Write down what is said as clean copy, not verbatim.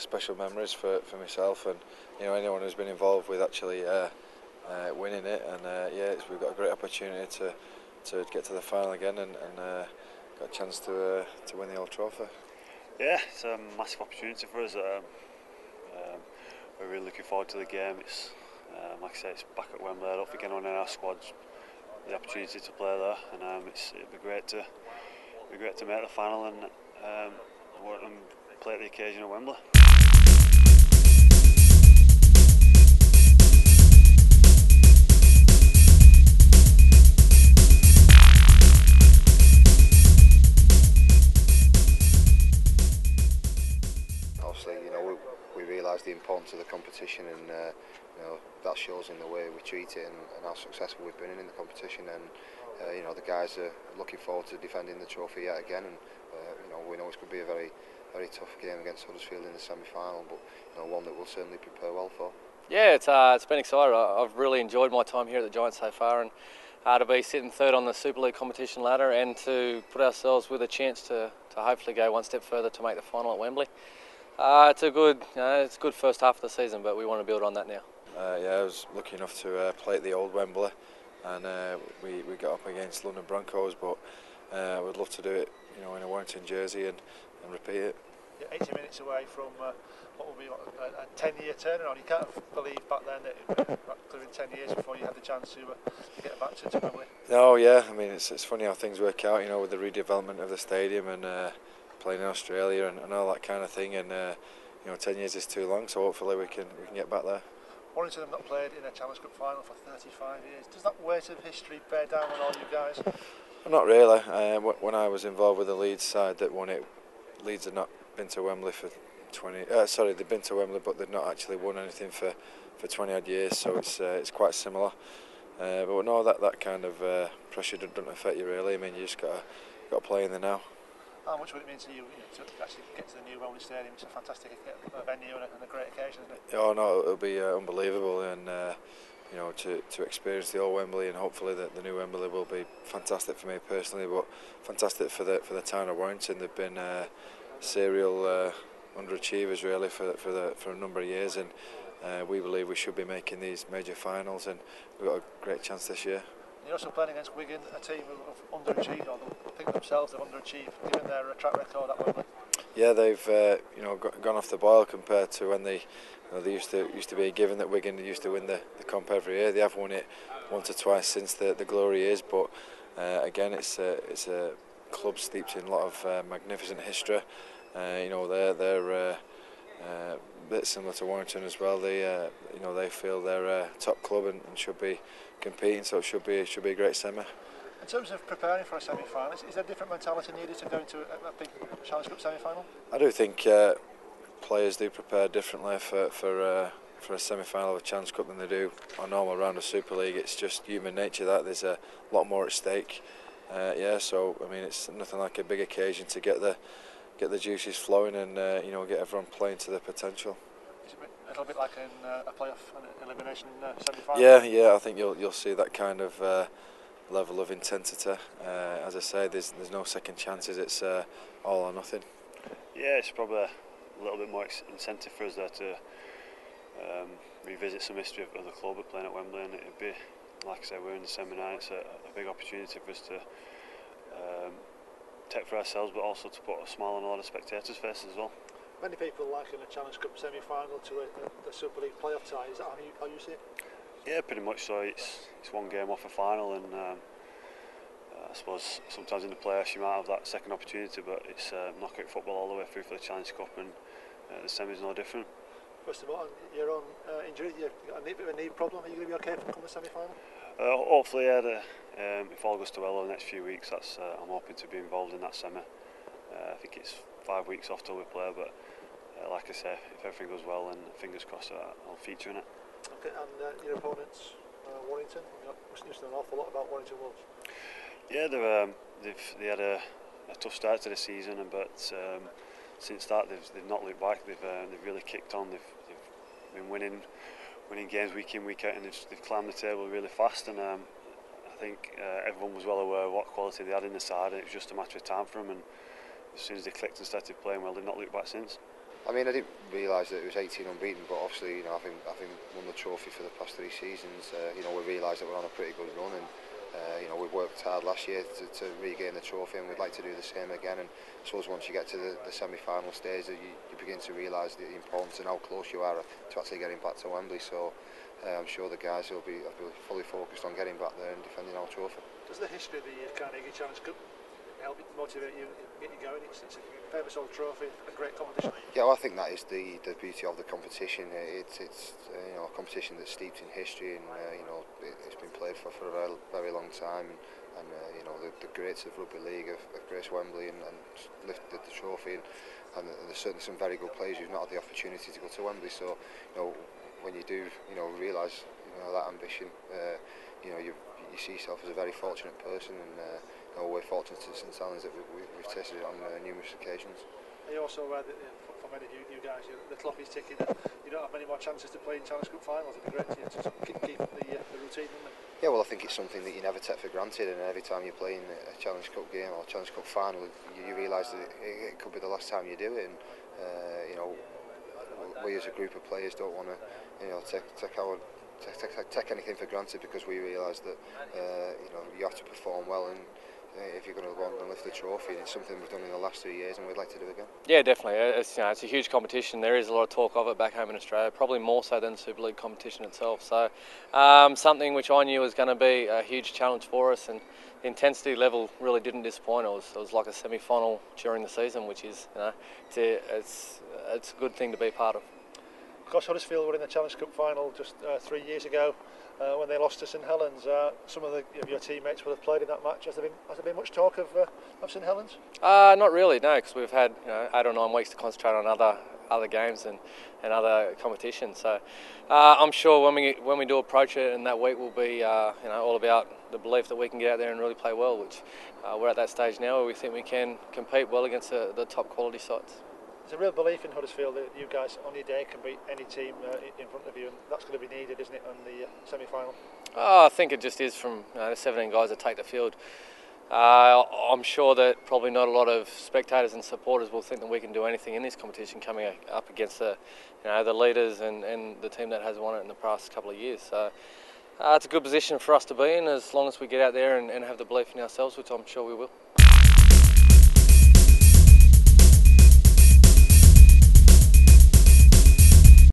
special memories for myself and anyone who's been involved with actually winning it. And we've got a great opportunity to get to the final again and got a chance to win the Old Trophy. Yeah, it's a massive opportunity for us. We're really looking forward to the game. It's like I say, it's back at Wembley. I don't think anyone in our squad's the opportunity to play there, and it'd be great to make the final and play at the occasion at Wembley. Obviously, we realise the importance of the competition, and that shows in the way we treat it and how successful we've been in the competition. And the guys are looking forward to defending the trophy yet again. And we know it's going to be a very, very tough game against Huddersfield in the semi-final, but one that we'll certainly prepare well for. Yeah, it's been exciting. I've really enjoyed my time here at the Giants so far, and to be sitting third on the Super League competition ladder and to put ourselves with a chance to hopefully go one step further to make the final at Wembley. It's a good first half of the season, but we want to build on that now. I was lucky enough to play at the old Wembley, and we got up against London Broncos, but I would love to do it, in a Warrington jersey and repeat it. You're 80 minutes away from what will be a 10-year turnaround. You can't believe back then that it was clearing 10 years before you had the chance to get back to Wembley. No, yeah, I mean it's funny how things work out, with the redevelopment of the stadium and playing in Australia and all that kind of thing, and 10 years is too long, so hopefully we can get back there. Warrington have not played in a Challenge Cup final for 35 years. Does that weight of history bear down on all you guys? Not really. When I was involved with the Leeds side that won it, Leeds had not been to Wembley for 20. They've been to Wembley, but they've not actually won anything for 20 odd years. So it's quite similar. But no, that kind of pressure doesn't affect you really. I mean, you just got to play in there now. How much would it mean to you, to actually get to the new Wembley Stadium? It's a fantastic venue and a great occasion, isn't it? Oh no, it'll be unbelievable, and to experience the old Wembley, and hopefully the new Wembley will be fantastic for me personally, but fantastic for the town of Warrington. They've been serial underachievers really for a number of years, and we believe we should be making these major finals, and we've got a great chance this year. You're also playing against Wigan, a team who have underachieved, or they think themselves have underachieved, given their track record at Wembley. Yeah, they've gone off the boil compared to when they used to be a given that Wigan used to win the comp every year. They have won it once or twice since the glory years, but again, it's a club steeped in a lot of magnificent history. They're a bit similar to Warrington as well. They feel they're a top club and should be competing, so it should be a great semi. In terms of preparing for a semi-final, is there a different mentality needed to go into a big Challenge Cup semi-final? I do think players do prepare differently for a semi-final of a Challenge Cup than they do a normal round of Super League. It's just human nature that there's a lot more at stake. So I mean, it's nothing like a big occasion to get the juices flowing and get everyone playing to their potential. Is it a little bit like in a playoff, an elimination semi-final? Yeah, I think you'll see that kind of level of intensity. As I say, there's no second chances. It's all or nothing. Yeah, it's probably a little bit more incentive for us there to revisit some history of the club at playing at Wembley, and it'd be, like I say, we're in the semi-final. It's a big opportunity for us to take for ourselves, but also to put a smile on a lot of spectators' faces as well. Many people liken a Challenge Cup semi-final to the Super League playoff tie. Is that how you see it? Yeah, pretty much so. It's one game off a final, and I suppose sometimes in the playoffs you might have that second opportunity, but it's knockout football all the way through for the Challenge Cup, and the semi is no different. First of all, your own injury, you've got a bit of a knee problem. Are you going to be okay for the semi-final? Hopefully, yeah. If all goes to well over the next few weeks, I'm hoping to be involved in that semi. I think it's 5 weeks off till we play, but like I say, if everything goes well, then fingers crossed I'll feature in it. Okay, and your opponents, Warrington. You used to know an awful lot about Warrington Wolves. Yeah, they had a tough start to the season, but since that they've not looked back. They've really kicked on. They've been winning games week in, week out, and they've climbed the table really fast. And I think everyone was well aware of what quality they had in the side, and it was just a matter of time for them. And as soon as they clicked and started playing well, they've not looked back since. I mean, I didn't realise that it was 18 unbeaten, but obviously, you know, having won the trophy for the past 3 seasons, you know, we realised that we're on a pretty good run, and you know, we worked hard last year to regain the trophy, and we'd like to do the same again. And I suppose once you get to the semi-final stage, you begin to realise the importance and how close you are to actually getting back to Wembley. So I'm sure the guys will be fully focused on getting back there and defending our trophy. Does the history of the Carnegie Challenge Cup help motivate you, get you going? It's a famous old trophy, a great competition. Yeah, well, I think that is the beauty of the competition. It's you know, a competition that's steeped in history, and you know, it's been played for a very long time. And you know, the greats of rugby league have graced Wembley and lifted the trophy. And there's certainly some very good players who've not had the opportunity to go to Wembley. So you know, when you do, you know, realise, you know, that ambition, you know, you see yourself as a very fortunate person, and you know, we're fortunate to St Helens that we've tasted it on numerous occasions. Are you also aware that for many of you guys, the clock is ticking, and you don't have many more chances to play in Challenge Cup finals? It'd be great to keep the routine, wouldn't it? Yeah, well, I think it's something that you never take for granted, and every time you're playing a Challenge Cup game or a Challenge Cup final, you realise that it could be the last time you do it. And you know, we as a group of players don't want to, you know, take anything for granted, because we realise that you know, you have to perform well, and if you're going to go on and lift the trophy, and it's something we've done in the last 3 years, and we'd like to do again. Yeah, definitely. It's, you know, it's a huge competition. There is a lot of talk of it back home in Australia, probably more so than the Super League competition itself. So something which I knew was going to be a huge challenge for us, and the intensity level really didn't disappoint. It was like a semi-final during the season, which is, you know, it's a good thing to be part of. Of course, Huddersfield were in the Challenge Cup final just 3 years ago when they lost to St Helens. Some of your teammates would have played in that match. Has there been much talk of St Helens? Not really, no, because we've had, you know, 8 or 9 weeks to concentrate on other games and other competitions. So I'm sure when we do approach it, and that week will be you know, all about the belief that we can get out there and really play well, which we're at that stage now where we think we can compete well against the top quality sides. There's a real belief in Huddersfield that you guys on your day can beat any team in front of you, and that's going to be needed, isn't it, on the semi-final? Oh, I think it just is from, you know, the 17 guys that take the field. I'm sure that probably not a lot of spectators and supporters will think that we can do anything in this competition coming up against the leaders and the team that has won it in the past couple of years. So it's a good position for us to be in, as long as we get out there and have the belief in ourselves, which I'm sure we will.